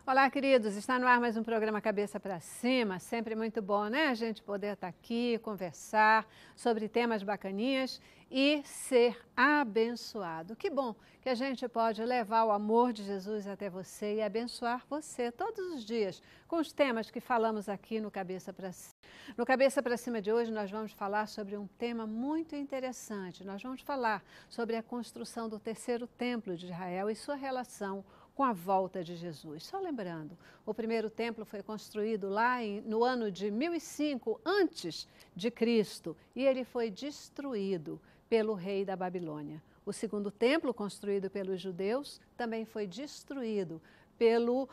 Olá, queridos. Está no ar mais um programa Cabeça para Cima. Sempre muito bom, né? A gente poder estar aqui, conversar sobre temas bacaninhas e ser abençoado. Que bom que a gente pode levar o amor de Jesus até você e abençoar você todos os dias com os temas que falamos aqui no Cabeça para Cima. No Cabeça para Cima de hoje, nós vamos falar sobre um tema muito interessante. Nós vamos falar sobre a construção do terceiro templo de Israel e sua relação com a volta de Jesus. Só lembrando, o primeiro templo foi construído lá no ano de 1005 antes de Cristo e ele foi destruído pelo rei da Babilônia. O segundo templo, construído pelos judeus, também foi destruído pelo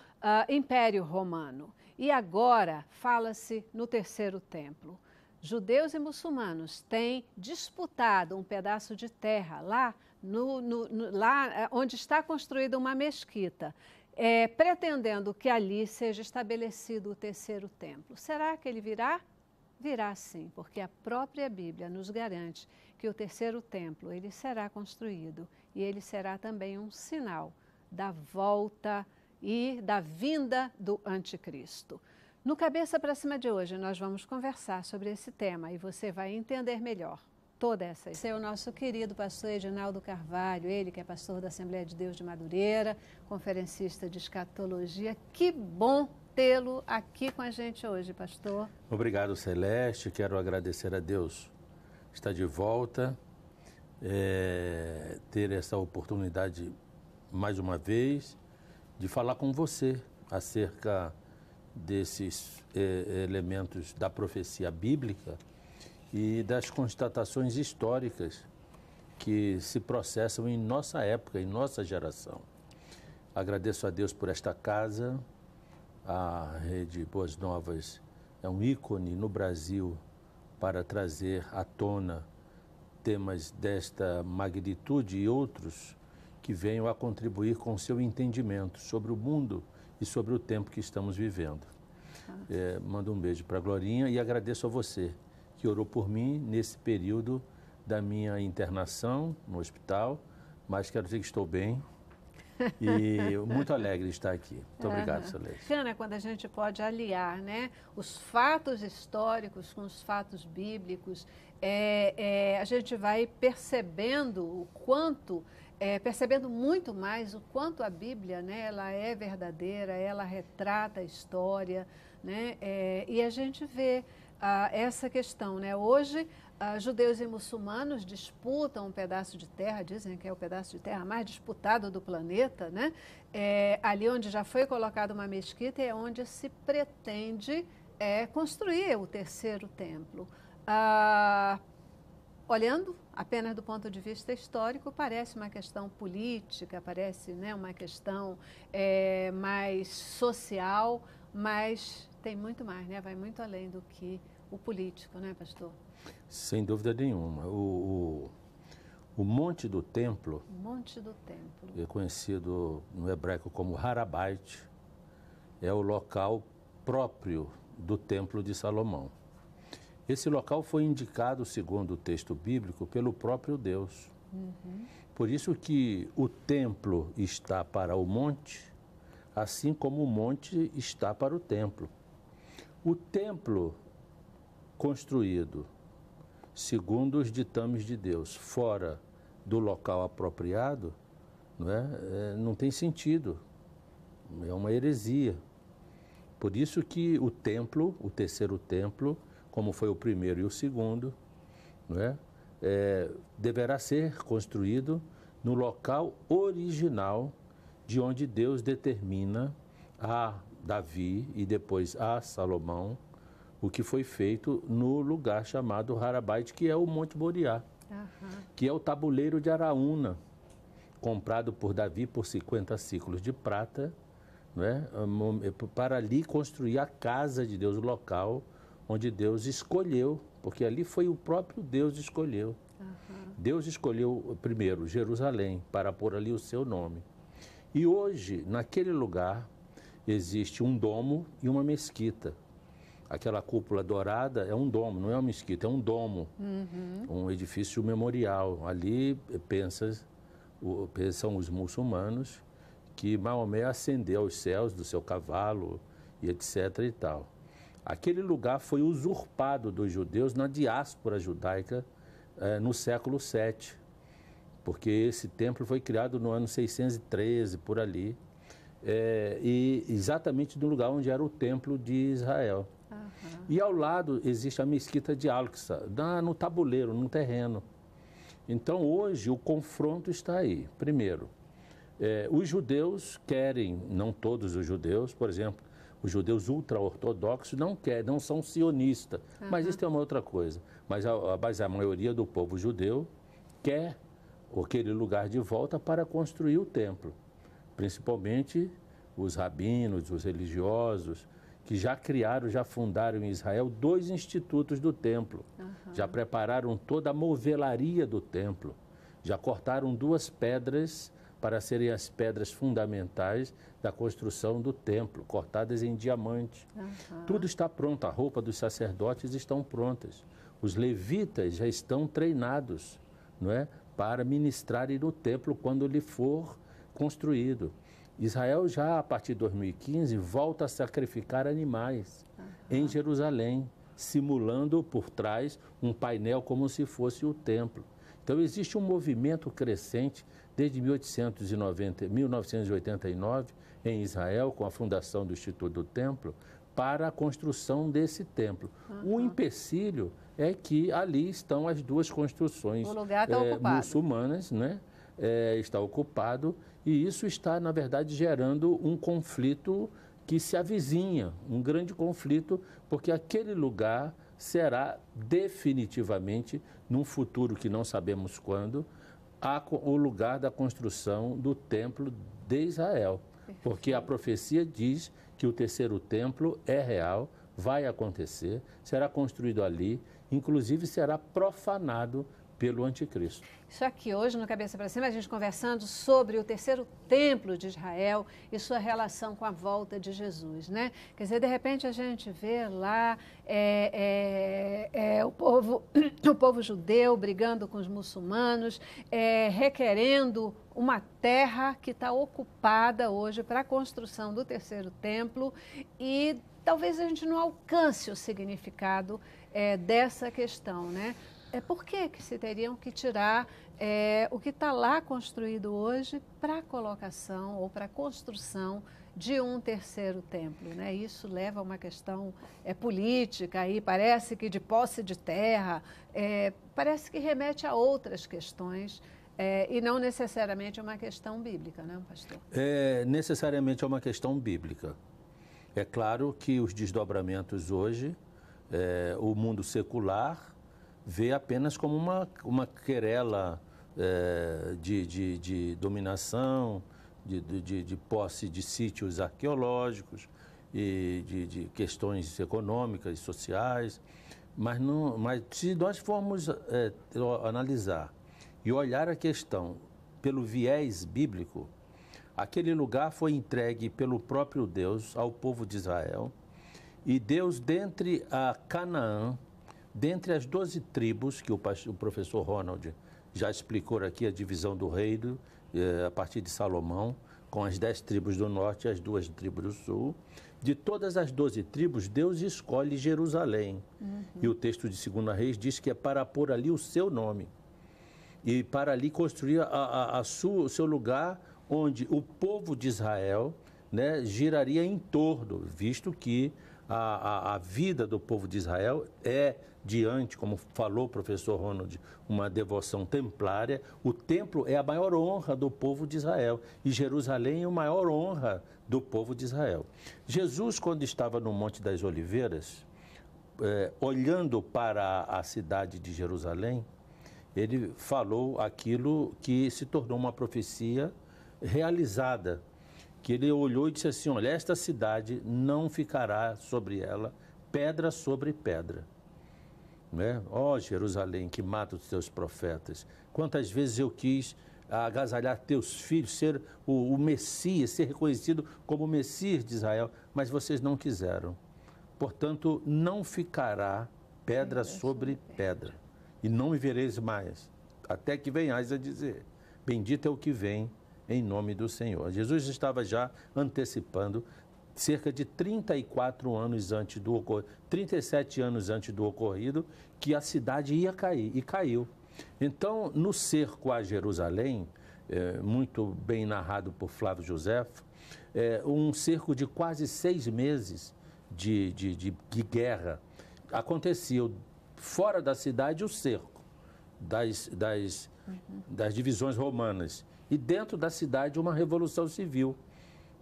Império Romano. E agora fala-se no terceiro templo. Judeus e muçulmanos têm disputado um pedaço de terra lá onde está construída uma mesquita, pretendendo que ali seja estabelecido o terceiro templo. Será que ele virá? Virá sim, porque a própria Bíblia nos garante que o terceiro templo ele será construído e ele será também um sinal da volta e da vinda do anticristo. No Cabeça para Cima de hoje, nós vamos conversar sobre esse tema e você vai entender melhor toda essa. Esse é o nosso querido pastor Edinaldo Carvalho, ele que é pastor da Assembleia de Deus de Madureira, conferencista de escatologia. Que bom tê-lo aqui com a gente hoje, pastor. Obrigado, Celeste. Quero agradecer a Deus estar de volta, ter essa oportunidade mais uma vez de falar com você acerca desses elementos da profecia bíblica e das constatações históricas que se processam em nossa época, em nossa geração. Agradeço a Deus por esta casa. A Rede Boas Novas é um ícone no Brasil para trazer à tona temas desta magnitude e outros que venham a contribuir com o seu entendimento sobre o mundo e sobre o tempo que estamos vivendo. Mando um beijo para a Glorinha e agradeço a você que orou por mim nesse período da minha internação no hospital, mas quero dizer que estou bem e muito alegre de estar aqui. Muito obrigado, Celeste. Bacana quando a gente pode aliar, né, os fatos históricos com os fatos bíblicos. A gente vai percebendo o quanto, percebendo muito mais o quanto a Bíblia, né, ela é verdadeira, ela retrata a história, né, e a gente vê essa questão, né? Hoje, judeus e muçulmanos disputam um pedaço de terra, dizem que é o pedaço de terra mais disputado do planeta, né? Ali onde já foi colocada uma mesquita é onde se pretende construir o terceiro templo. Olhando apenas do ponto de vista histórico, parece uma questão política, parece, né, uma questão mais social, mas tem muito mais, né? Vai muito além do que o político, né, pastor? Sem dúvida nenhuma. O Monte do Templo, é conhecido no hebraico como Harabait, é o local próprio do Templo de Salomão. Esse local foi indicado, segundo o texto bíblico, pelo próprio Deus. Por isso que o templo está para o monte, assim como o monte está para o templo. O templo construído segundo os ditames de Deus, fora do local apropriado, não tem sentido, é uma heresia. Por isso que o templo, o terceiro templo, como foi o primeiro e o segundo, deverá ser construído no local original de onde Deus determina a Davi e depois a Salomão o que foi feito no lugar chamado Harabait, que é o Monte Moriá, que é o tabuleiro de Araúna, comprado por Davi por 50 ciclos de prata, para ali construir a casa de Deus, o local onde Deus escolheu, porque ali foi o próprio Deus que escolheu. Deus escolheu primeiro Jerusalém para pôr ali o seu nome. E hoje, naquele lugar, existe um domo e uma mesquita. Aquela cúpula dourada é um domo, não é uma mesquita, é um domo, um edifício memorial. Ali pensam os muçulmanos que Maomé ascendeu aos céus do seu cavalo e etc. e tal. Aquele lugar foi usurpado dos judeus na diáspora judaica no século VII, porque esse templo foi criado no ano 613, por ali, e exatamente no lugar onde era o templo de Israel. E ao lado existe a mesquita de Al-Aqsa, no tabuleiro, no terreno. Então hoje o confronto está aí. Primeiro, os judeus querem, não todos os judeus, por exemplo, os judeus ultra-ortodoxos não querem, não são sionistas, mas isso é uma outra coisa. Mas a maioria do povo judeu quer aquele lugar de volta para construir o templo, principalmente os rabinos, os religiosos, que já criaram, já fundaram em Israel 2 institutos do templo, já prepararam toda a movelaria do templo, já cortaram 2 pedras para serem as pedras fundamentais da construção do templo, cortadas em diamante. Tudo está pronto, a roupa dos sacerdotes estão prontas, os levitas já estão treinados, não é, para ministrarem no templo quando ele for construído. Israel já, a partir de 2015, volta a sacrificar animais em Jerusalém, simulando por trás um painel como se fosse o templo. Então existe um movimento crescente desde 1989, em Israel, com a fundação do Instituto do Templo, para a construção desse templo. O empecilho é que ali estão as 2 construções muçulmanas, né? Está ocupado, e isso está, na verdade, gerando um conflito que se avizinha, um grande conflito, porque aquele lugar será definitivamente, num futuro que não sabemos quando, o lugar da construção do templo de Israel. Porque a profecia diz que o 3º templo é real, vai acontecer, será construído ali, inclusive será profanado pelo anticristo. Isso aqui hoje no Cabeça para Cima, a gente conversando sobre o 3º templo de Israel e sua relação com a volta de Jesus, né? Quer dizer, de repente a gente vê lá o povo judeu brigando com os muçulmanos, requerendo uma terra que está ocupada hoje para a construção do 3º templo, e talvez a gente não alcance o significado dessa questão, né? Por que se teriam que tirar o que está lá construído hoje para a colocação ou para a construção de um 3º templo, né? Isso leva a uma questão política, aí parece que de posse de terra, parece que remete a outras questões e não necessariamente a uma questão bíblica, né, pastor? Necessariamente é uma questão bíblica. É claro que os desdobramentos hoje, o mundo secular vê apenas como uma querela de dominação, de posse de sítios arqueológicos e de questões econômicas e sociais. Mas se nós formos analisar e olhar a questão pelo viés bíblico, aquele lugar foi entregue pelo próprio Deus ao povo de Israel, e Deus, dentre a Canaã, dentre as 12 tribos, que o professor Ronald já explicou aqui, a divisão do reino, a partir de Salomão, com as 10 tribos do norte e as 2 tribos do sul, de todas as 12 tribos, Deus escolhe Jerusalém. E o texto de 2 Reis diz que é para pôr ali o seu nome, e para ali construir o seu lugar, onde o povo de Israel, né, giraria em torno, visto que a vida do povo de Israel diante, como falou o professor Ronald, uma devoção templária. O templo é a maior honra do povo de Israel, e Jerusalém é a maior honra do povo de Israel. Jesus, quando estava no Monte das Oliveiras, olhando para a cidade de Jerusalém, ele falou aquilo que se tornou uma profecia realizada, que ele olhou e disse assim: olha, esta cidade não ficará sobre ela pedra sobre pedra. Né? Ó Jerusalém, que mata os teus profetas, quantas vezes eu quis agasalhar teus filhos, ser o Messias, ser reconhecido como o Messias de Israel, mas vocês não quiseram. Portanto, não ficará pedra sobre pedra, e não me vereis mais, até que venhais a dizer: bendito é o que vem em nome do Senhor. Jesus estava já antecipando cerca de 34 anos antes do ocorrido, 37 anos antes do ocorrido, que a cidade ia cair, e caiu. Então, no cerco a Jerusalém, muito bem narrado por Flávio Joséfo, um cerco de quase 6 meses de guerra. Acontecia fora da cidade o cerco das divisões romanas e dentro da cidade uma revolução civil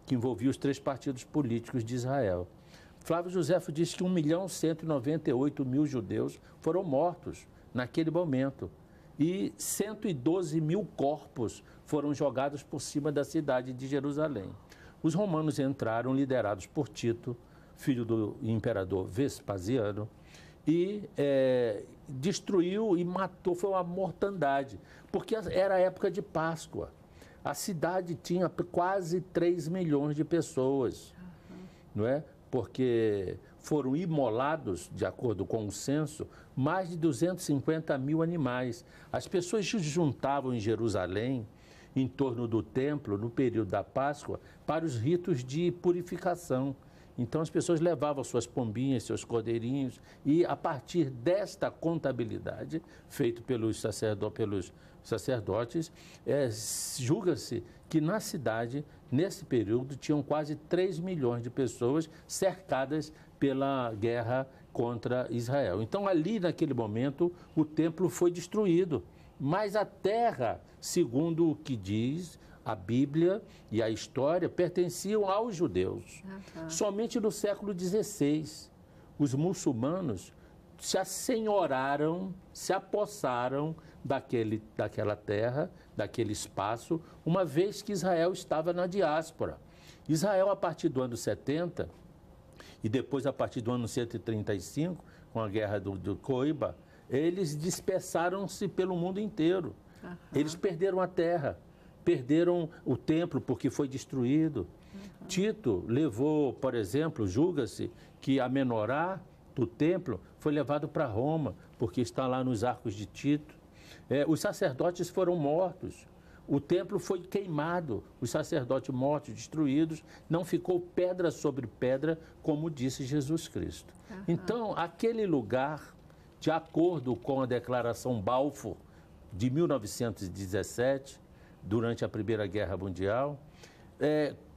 que envolvia os 3 partidos políticos de Israel. Flávio Joséfo diz que 1.198.000 judeus foram mortos naquele momento e 112.000 corpos foram jogados por cima da cidade de Jerusalém. Os romanos entraram liderados por Tito, filho do imperador Vespasiano, e destruiu e matou, foi uma mortandade, porque era a época de Páscoa. A cidade tinha quase 3 milhões de pessoas, não é? Porque foram imolados, de acordo com o censo, mais de 250.000 animais. As pessoas se juntavam em Jerusalém, em torno do templo, no período da Páscoa, para os ritos de purificação. Então as pessoas levavam suas pombinhas, seus cordeirinhos, e a partir desta contabilidade, feita pelos sacerdotes, julga-se que na cidade, nesse período, tinham quase 3 milhões de pessoas cercadas pela guerra contra Israel. Então ali, naquele momento, o templo foi destruído, mas a terra, segundo o que diz a Bíblia e a história, pertenciam aos judeus. Somente no século XVI, os muçulmanos se assenhoraram, se apossaram daquela terra, daquele espaço, uma vez que Israel estava na diáspora. Israel, a partir do ano 70, e depois a partir do ano 135, com a guerra do Coiba, eles dispersaram-se pelo mundo inteiro. Eles perderam a terra, perderam o templo porque foi destruído. Tito levou, por exemplo, julga-se que a menorá do templo foi levado para Roma, porque está lá nos arcos de Tito. Os sacerdotes foram mortos, o templo foi queimado, os sacerdotes mortos, destruídos, não ficou pedra sobre pedra, como disse Jesus Cristo. Então, aquele lugar, de acordo com a Declaração Balfour de 1917, durante a Primeira Guerra Mundial,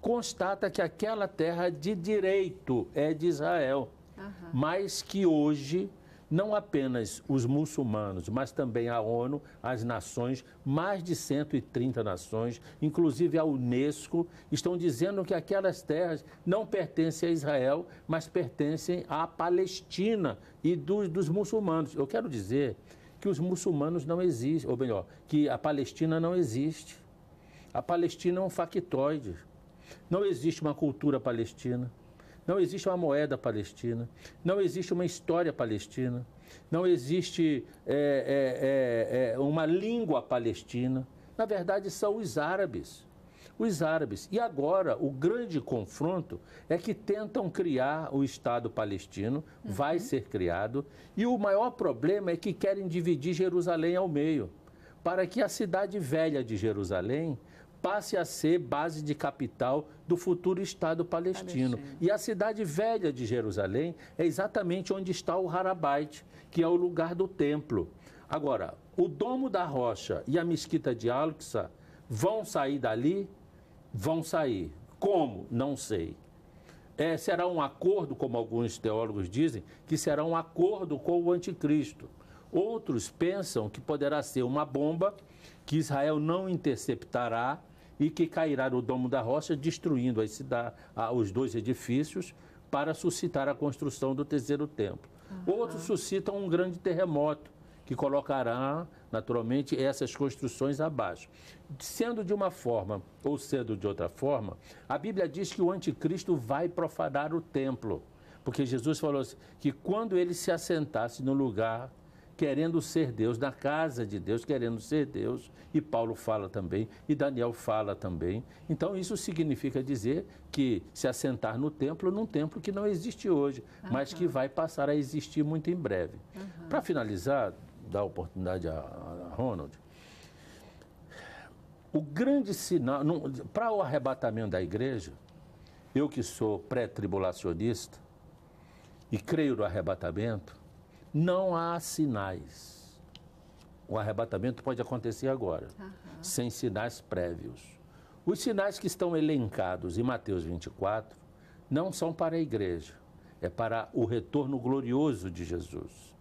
constata que aquela terra de direito é de Israel, mas que hoje não apenas os muçulmanos, mas também a ONU, as nações, mais de 130 nações, inclusive a Unesco, estão dizendo que aquelas terras não pertencem a Israel, mas pertencem à Palestina e dos muçulmanos. Eu quero dizer que os muçulmanos não existem, ou melhor, que a Palestina não existe. A Palestina é um factoide. Não existe uma cultura palestina. Não existe uma moeda palestina, não existe uma história palestina, não existe uma língua palestina. Na verdade, são os árabes. Os árabes. E agora, o grande confronto é que tentam criar o Estado palestino, vai ser criado, e o maior problema é que querem dividir Jerusalém ao meio, para que a cidade velha de Jerusalém passe a ser base de capital do futuro Estado palestino. E a cidade velha de Jerusalém é exatamente onde está o Harabait, que é o lugar do templo. Agora, o Domo da Rocha e a Mesquita de Al-Aqsa vão sair dali? Vão sair. Como? Não sei. Será um acordo, como alguns teólogos dizem, que será um acordo com o anticristo. Outros pensam que poderá ser uma bomba que Israel não interceptará e que cairá no Domo da Rocha, destruindo os 2 edifícios para suscitar a construção do terceiro templo. Outros suscitam um grande terremoto, que colocará, naturalmente, essas construções abaixo. Sendo de uma forma ou sendo de outra forma, a Bíblia diz que o anticristo vai profanar o templo, porque Jesus falou assim, que quando ele se assentasse no lugar querendo ser Deus, na casa de Deus, querendo ser Deus, e Paulo fala também, e Daniel fala também. Então, isso significa dizer que se assentar no templo, num templo que não existe hoje, mas que vai passar a existir muito em breve. Para finalizar, dar oportunidade a Ronald, O grande sinal, para o arrebatamento da igreja, eu que sou pré-tribulacionista e creio no arrebatamento, não há sinais. O arrebatamento pode acontecer agora, sem sinais prévios. Os sinais que estão elencados em Mateus 24 não são para a igreja, é para o retorno glorioso de Jesus.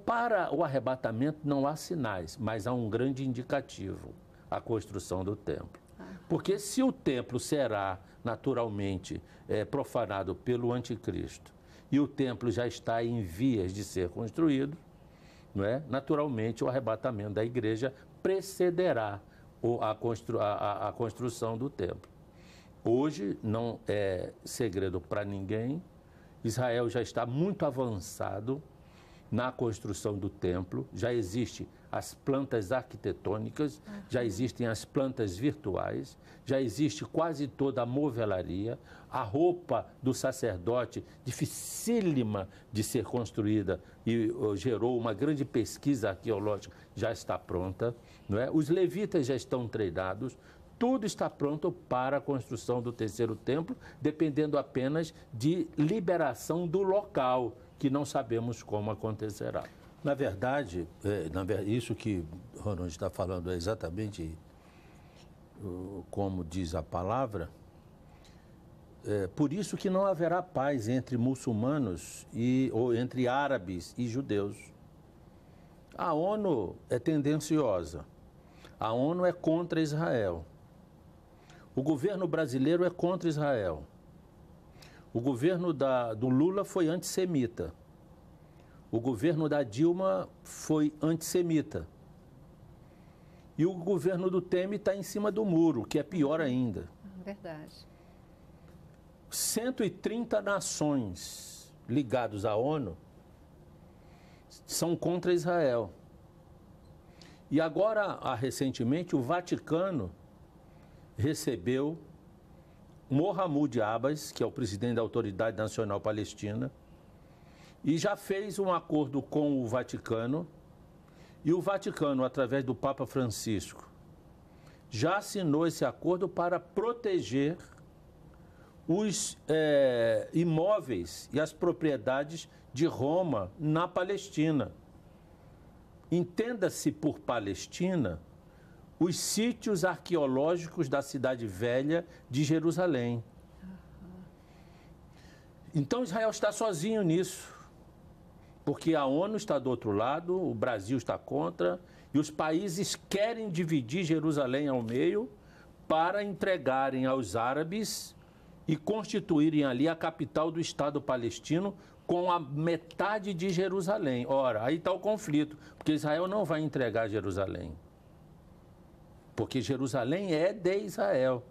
Para o arrebatamento não há sinais, mas há um grande indicativo, a construção do templo. Porque se o templo será naturalmente profanado pelo anticristo e o templo já está em vias de ser construído, não é? Naturalmente o arrebatamento da igreja precederá a construção do templo. Hoje não é segredo para ninguém, Israel já está muito avançado na construção do templo, já existem as plantas arquitetônicas, já existem as plantas virtuais, já existe quase toda a movelaria, a roupa do sacerdote, dificílima de ser construída e gerou uma grande pesquisa arqueológica, já está pronta, não é? Os levitas já estão treinados, tudo está pronto para a construção do terceiro templo, dependendo apenas de liberação do local, que não sabemos como acontecerá. Na verdade, isso que Ronald está falando é exatamente como diz a palavra. Por isso que não haverá paz entre muçulmanos ou entre árabes e judeus. A ONU é tendenciosa. A ONU é contra Israel. O governo brasileiro é contra Israel. O governo do Lula foi antissemita. O governo da Dilma foi antissemita. E o governo do Temer está em cima do muro, que é pior ainda. Verdade. 130 nações ligadas à ONU são contra Israel. E agora, recentemente, o Vaticano recebeu Mohamed Abbas, que é o presidente da Autoridade Nacional Palestina, e já fez um acordo com o Vaticano, e o Vaticano, através do Papa Francisco, já assinou esse acordo para proteger os imóveis e as propriedades de Roma na Palestina. Entenda-se por Palestina os sítios arqueológicos da Cidade Velha de Jerusalém. Então Israel está sozinho nisso, porque a ONU está do outro lado, o Brasil está contra, e os países querem dividir Jerusalém ao meio para entregarem aos árabes e constituírem ali a capital do Estado palestino com a metade de Jerusalém. Ora, aí está o conflito, porque Israel não vai entregar Jerusalém. Porque Jerusalém é de Israel.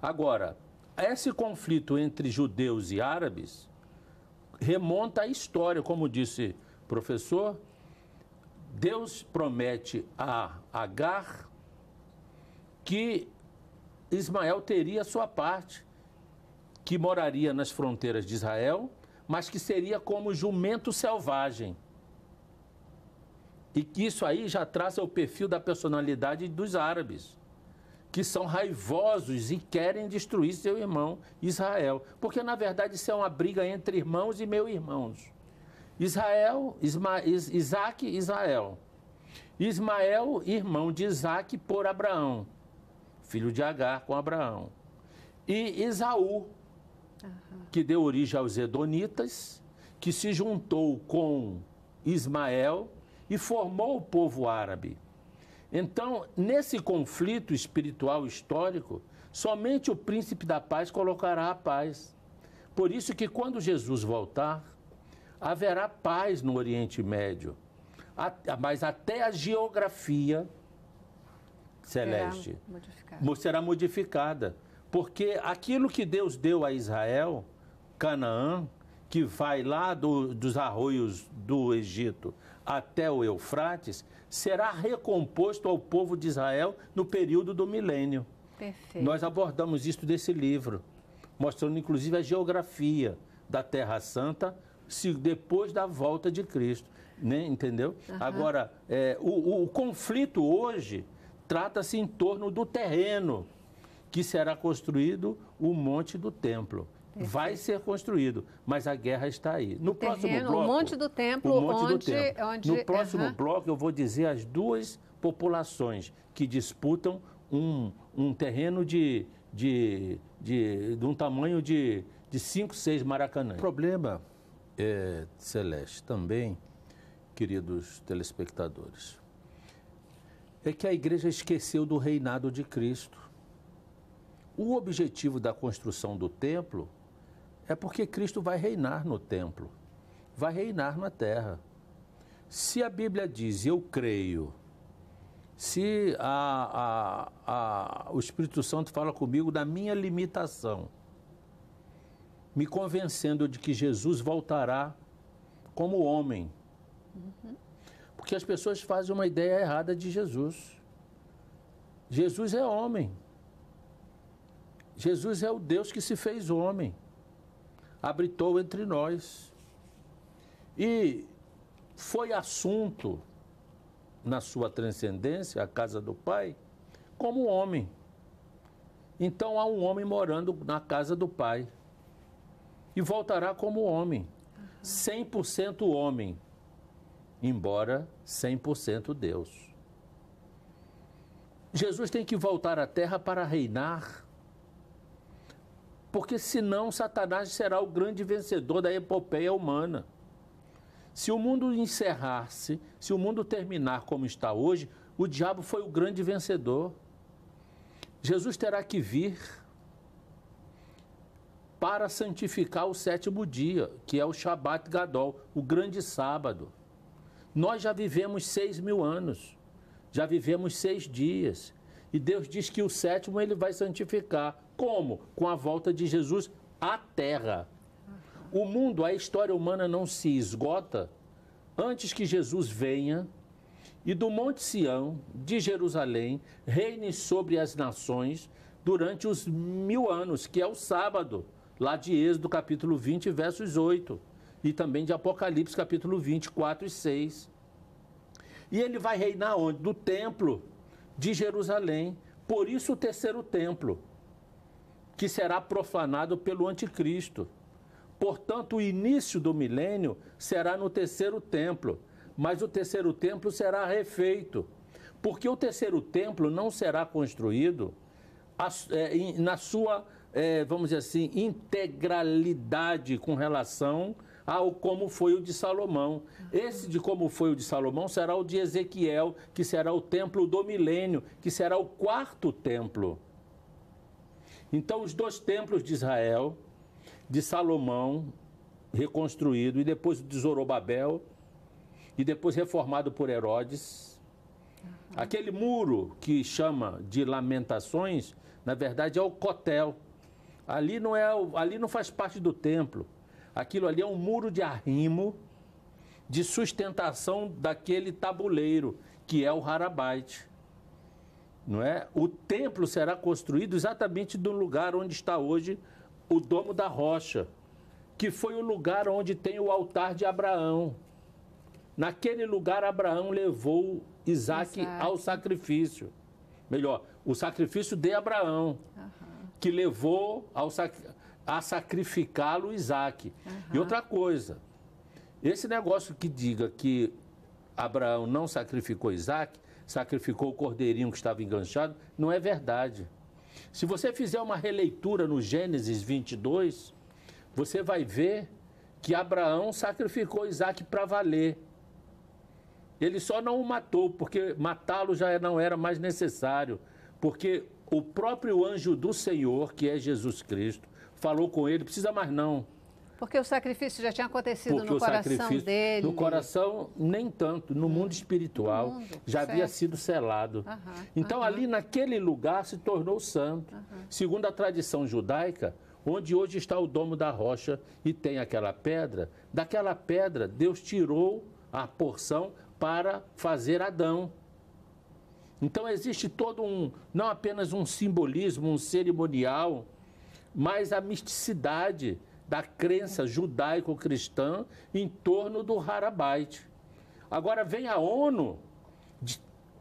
Agora, esse conflito entre judeus e árabes remonta à história, como disse o professor. Deus promete a Agar que Ismael teria sua parte, que moraria nas fronteiras de Israel, mas que seria como jumento selvagem. E que isso aí já traça o perfil da personalidade dos árabes, que são raivosos e querem destruir seu irmão Israel. Porque, na verdade, isso é uma briga entre irmãos e meio-irmãos. Isaac e Israel. Ismael, irmão de Isaac por Abraão, filho de Agar com Abraão. E Esaú, que deu origem aos Edonitas, que se juntou com Ismael e formou o povo árabe. Então, nesse conflito espiritual histórico, somente o príncipe da paz colocará a paz. Por isso que quando Jesus voltar, haverá paz no Oriente Médio. Mas até a geografia celeste será modificada. Porque aquilo que Deus deu a Israel, Canaã, que vai lá dos arroios do Egito até o Eufrates, será recomposto ao povo de Israel no período do milênio. Perfeito. Nós abordamos isso desse livro, mostrando inclusive a geografia da Terra Santa depois da volta de Cristo, né? Entendeu? Agora, o conflito hoje trata-se em torno do terreno que será construído o monte do templo. Perfeito. Vai ser construído, mas a guerra está aí. No próximo bloco, o monte do templo, no próximo bloco eu vou dizer as duas populações que disputam um terreno de um tamanho de 5, 6 Maracanã. O problema, Celeste, também, queridos telespectadores, é que a igreja esqueceu do reinado de Cristo. O objetivo da construção do templo é porque Cristo vai reinar no templo, vai reinar na terra. Se a Bíblia diz, eu creio, se o Espírito Santo fala comigo da minha limitação, me convencendo de que Jesus voltará como homem. Porque as pessoas fazem uma ideia errada de Jesus. Jesus é homem. Jesus é o Deus que se fez homem. Habitou entre nós. E foi assunto na sua transcendência, a casa do Pai, como homem. Então há um homem morando na casa do Pai. E voltará como homem. 100% homem, embora 100% Deus. Jesus tem que voltar à terra para reinar, porque senão Satanás será o grande vencedor da epopeia humana. Se o mundo encerrar-se, se o mundo terminar como está hoje, o diabo foi o grande vencedor. Jesus terá que vir para santificar o 7º dia, que é o Shabat Gadol, o grande sábado. Nós já vivemos 6.000 anos, já vivemos 6 dias, e Deus diz que o 7º ele vai santificar. Como? Com a volta de Jesus à terra. O mundo, a história humana não se esgota antes que Jesus venha e do Monte Sião, de Jerusalém, reine sobre as nações durante os 1000 anos, que é o sábado, lá de Êxodo, capítulo 20, versos 8, e também de Apocalipse, capítulo 24 e 6. E ele vai reinar onde? No templo de Jerusalém. Por isso o 3º templo, que será profanado pelo anticristo. Portanto, o início do milênio será no 3º templo, mas o 3º templo será refeito, porque o 3º templo não será construído na sua, vamos dizer assim, integralidade com relação ao como foi o de Salomão. Esse de como foi o de Salomão será o de Ezequiel, que será o templo do milênio, que será o 4º templo. Então, os 2 templos de Israel, de Salomão, reconstruído, e depois o de Zorobabel, e depois reformado por Herodes. Aquele muro que chama de Lamentações, na verdade é o Cotel. Ali não faz parte do templo. Aquilo ali é um muro de arrimo, de sustentação daquele tabuleiro, que é o Harabait. Não é? O templo será construído exatamente no lugar onde está hoje o Domo da Rocha, que foi o lugar onde tem o altar de Abraão. Naquele lugar, Abraão levou Isaac ao sacrifício. Melhor, o sacrifício de Abraão, que levou a sacrificá-lo Isaac. E outra coisa, esse negócio que diga que Abraão não sacrificou Isaac, sacrificou o cordeirinho que estava enganchado, não é verdade. Se você fizer uma releitura no Gênesis 22, você vai ver que Abraão sacrificou Isaac para valer. Ele só não o matou, porque matá-lo já não era mais necessário, porque o próprio anjo do Senhor, que é Jesus Cristo, falou com ele, precisa mais não. Porque o sacrifício já tinha acontecido no coração dele. No coração, nem tanto. No mundo espiritual, já havia sido selado. Então, ali naquele lugar se tornou santo. Segundo a tradição judaica, onde hoje está o Domo da Rocha e tem aquela pedra, daquela pedra Deus tirou a porção para fazer Adão. Então, existe todo não apenas um simbolismo, um cerimonial, mas a misticidade da crença judaico-cristã em torno do Harabait. Agora vem a ONU,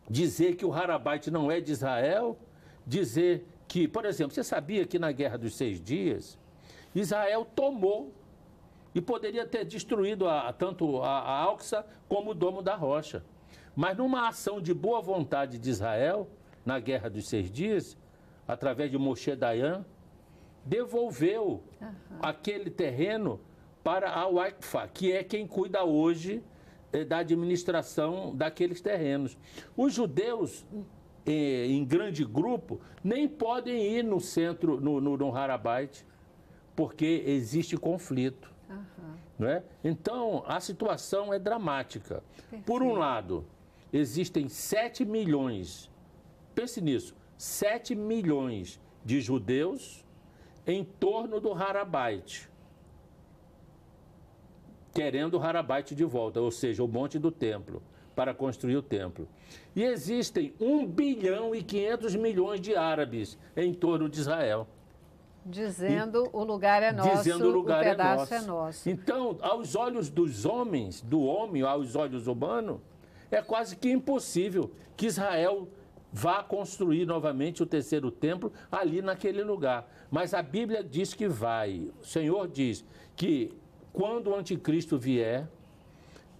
dizer que o Harabait não é de Israel, dizer que, por exemplo, você sabia que na Guerra dos 6 Dias, Israel tomou e poderia ter destruído tanto a Alça como o Domo da Rocha. Mas numa ação de boa vontade de Israel, na Guerra dos 6 Dias, através de Moshe Dayan, devolveu aquele terreno para a Waqfa, que é quem cuida hoje da administração daqueles terrenos. Os judeus, em grande grupo, nem podem ir no centro, no Harabait, porque existe conflito. Não é? Então, a situação é dramática. Perfeito. Por um lado, existem 7 milhões, pense nisso, 7 milhões de judeus em torno do Harabait, querendo o Harabait de volta, ou seja, o monte do templo, para construir o templo. E existem 1 bilhão e 500 milhões de árabes em torno de Israel. Dizendo o lugar é nosso, dizendo o lugar pedaço é nosso. Então, aos olhos dos homens, do homem, aos olhos humanos, é quase que impossível que Israel vá construir novamente o terceiro templo ali naquele lugar. Mas a Bíblia diz que vai. O Senhor diz que quando o anticristo vier,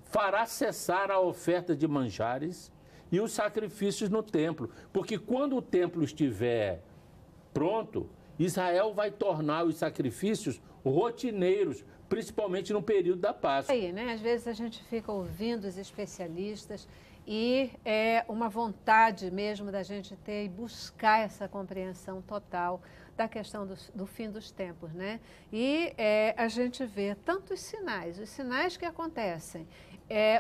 fará cessar a oferta de manjares e os sacrifícios no templo. Porque quando o templo estiver pronto, Israel vai tornar os sacrifícios rotineiros, principalmente no período da Páscoa. Aí, né? Às vezes a gente fica ouvindo os especialistas e é uma vontade mesmo da gente ter e buscar essa compreensão total da questão do fim dos tempos, né? E a gente vê tantos sinais, os sinais que acontecem,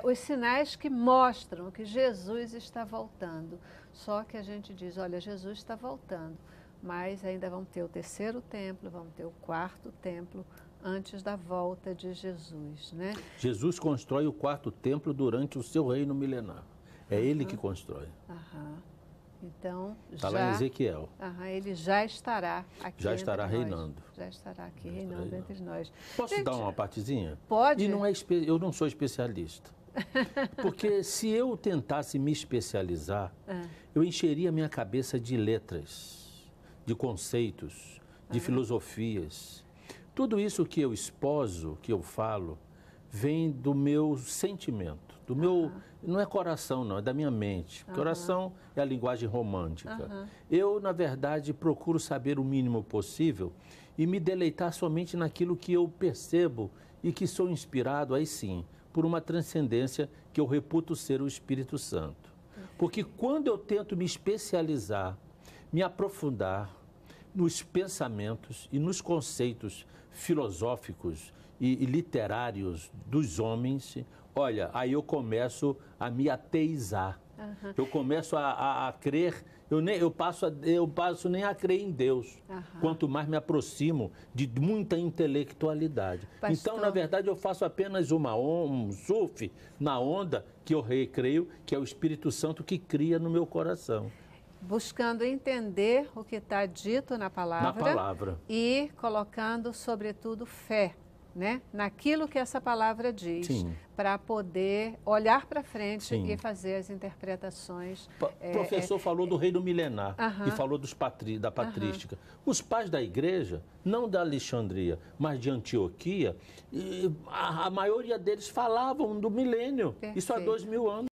os sinais que mostram que Jesus está voltando. Só que a gente diz, olha, Jesus está voltando, mas ainda vamos ter o terceiro templo, vamos ter o quarto templo antes da volta de Jesus, né? Jesus constrói o quarto templo durante o seu reino milenar. É ele que constrói. Então, está lá em Ezequiel. Ele já estará aqui. Já estará reinando. Já estará aqui reinando entre nós. Posso dar uma partezinha? Pode. E não eu não sou especialista. Porque se eu tentasse me especializar, eu encheria minha cabeça de letras, de conceitos, de filosofias. Tudo isso que eu esposo, que eu falo, vem do meu sentimento, do meu... Não é coração, não, é da minha mente. Coração é a linguagem romântica. Eu, na verdade, procuro saber o mínimo possível e me deleitar somente naquilo que eu percebo e que sou inspirado, aí sim, por uma transcendência que eu reputo ser o Espírito Santo. Porque quando eu tento me especializar, me aprofundar nos pensamentos e nos conceitos filosóficos e literários dos homens, olha, aí eu começo a me ateizar. Eu começo a crer, eu passo nem a crer em Deus, quanto mais me aproximo de muita intelectualidade. Pastor. Então, na verdade, eu faço apenas um surf na onda que eu recreio, que é o Espírito Santo que cria no meu coração. Buscando entender o que está dito na palavra e colocando, sobretudo, fé, né? Naquilo que essa palavra diz, para poder olhar para frente e fazer as interpretações. O professor falou do reino milenar e falou da patrística. Os pais da igreja, não da Alexandria, mas de Antioquia, a maioria deles falavam do milênio. Perfeito. Isso há 2000 anos.